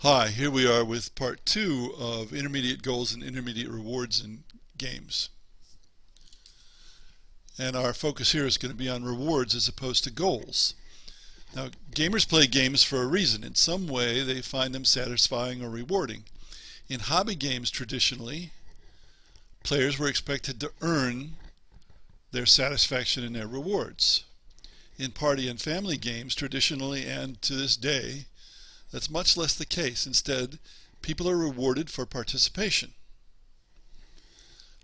Hi, here we are with part two of intermediate goals and intermediate rewards in games. And our focus here is going to be on rewards as opposed to goals. Now, gamers play games for a reason. In some way, they find them satisfying or rewarding. In hobby games, traditionally, players were expected to earn their satisfaction and their rewards. In party and family games, traditionally and to this day, that's much less the case. Instead, people are rewarded for participation.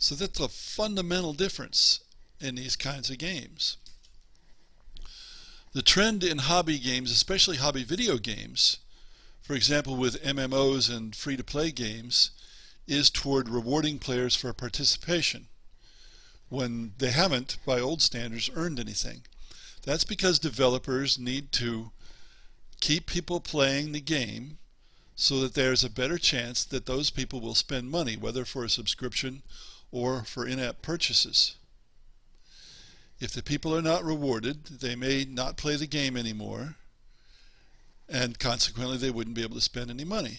So that's a fundamental difference in these kinds of games. The trend in hobby games, especially hobby video games, for example with MMOs and free-to-play games, is toward rewarding players for participation when they haven't, by old standards, earned anything. That's because developers need to keep people playing the game so that there's a better chance that those people will spend money, whether for a subscription or for in-app purchases. If the people are not rewarded, they may not play the game anymore, and consequently they wouldn't be able to spend any money.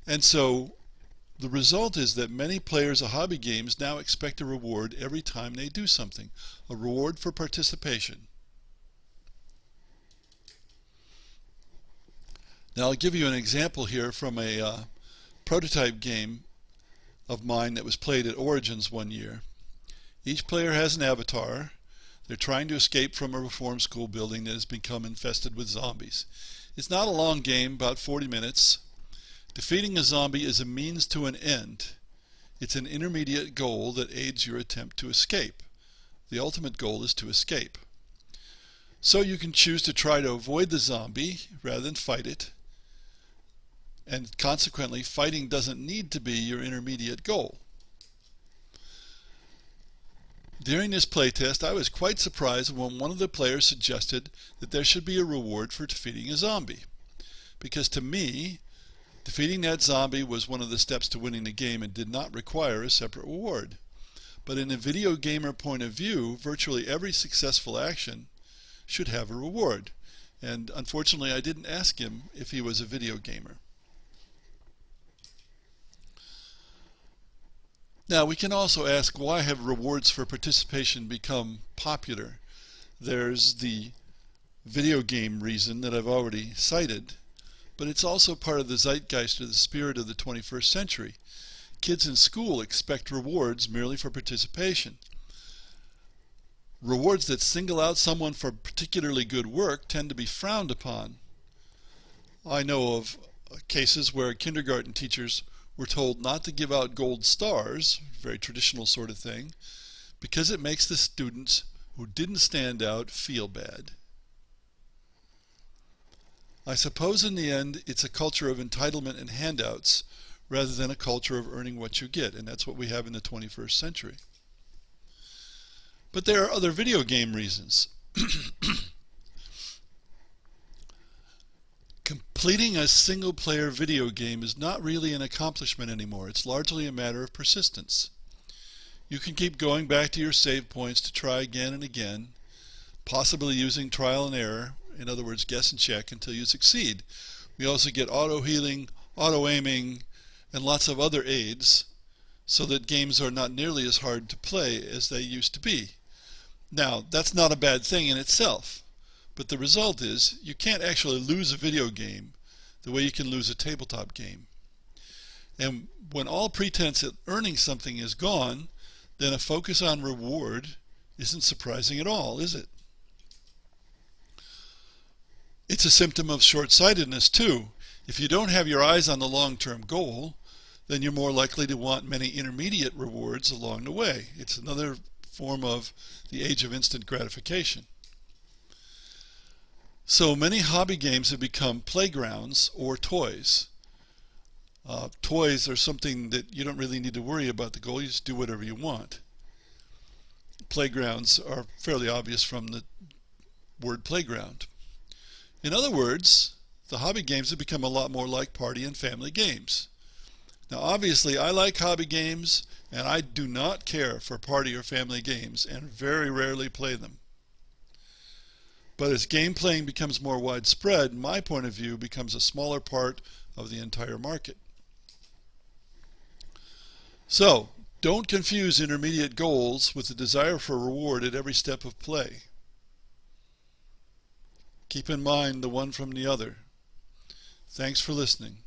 And so the result is that many players of hobby games now expect a reward every time they do something, a reward for participation. Now I'll give you an example here from a prototype game of mine that was played at Origins one year. Each player has an avatar. They're trying to escape from a reform school building that has become infested with zombies. It's not a long game, about 40 minutes. Defeating a zombie is a means to an end. It's an intermediate goal that aids your attempt to escape. The ultimate goal is to escape. So you can choose to try to avoid the zombie rather than fight it. And consequently, fighting doesn't need to be your intermediate goal. During this playtest, I was quite surprised when one of the players suggested that there should be a reward for defeating a zombie. Because to me, defeating that zombie was one of the steps to winning the game and did not require a separate reward. But in a video gamer point of view, virtually every successful action should have a reward. And unfortunately, I didn't ask him if he was a video gamer. Now, we can also ask, why have rewards for participation become popular? There's the video game reason that I've already cited, but it's also part of the zeitgeist or the spirit of the 21st century. Kids in school expect rewards merely for participation. Rewards that single out someone for particularly good work tend to be frowned upon. I know of cases where kindergarten teachers were told not to give out gold stars, very traditional sort of thing, because it makes the students who didn't stand out feel bad. I suppose in the end it's a culture of entitlement and handouts rather than a culture of earning what you get, and that's what we have in the 21st century. But there are other video game reasons. Completing a single-player video game is not really an accomplishment anymore. It's largely a matter of persistence. You can keep going back to your save points to try again and again, possibly using trial and error, in other words, guess and check until you succeed. We also get auto-healing, auto-aiming, and lots of other aids, so that games are not nearly as hard to play as they used to be. Now, that's not a bad thing in itself. But the result is, you can't actually lose a video game the way you can lose a tabletop game. And when all pretense at earning something is gone, then a focus on reward isn't surprising at all, is it? It's a symptom of short-sightedness too. If you don't have your eyes on the long-term goal, then you're more likely to want many intermediate rewards along the way. It's another form of the age of instant gratification. So many hobby games have become playgrounds or toys. Toys are something that you don't really need to worry about the goal, you just do whatever you want. Playgrounds are fairly obvious from the word playground. In other words, the hobby games have become a lot more like party and family games. Now obviously I like hobby games and I do not care for party or family games and very rarely play them. But as game playing becomes more widespread, my point of view becomes a smaller part of the entire market. So, don't confuse intermediate goals with the desire for reward at every step of play. Keep in mind the one from the other. Thanks for listening.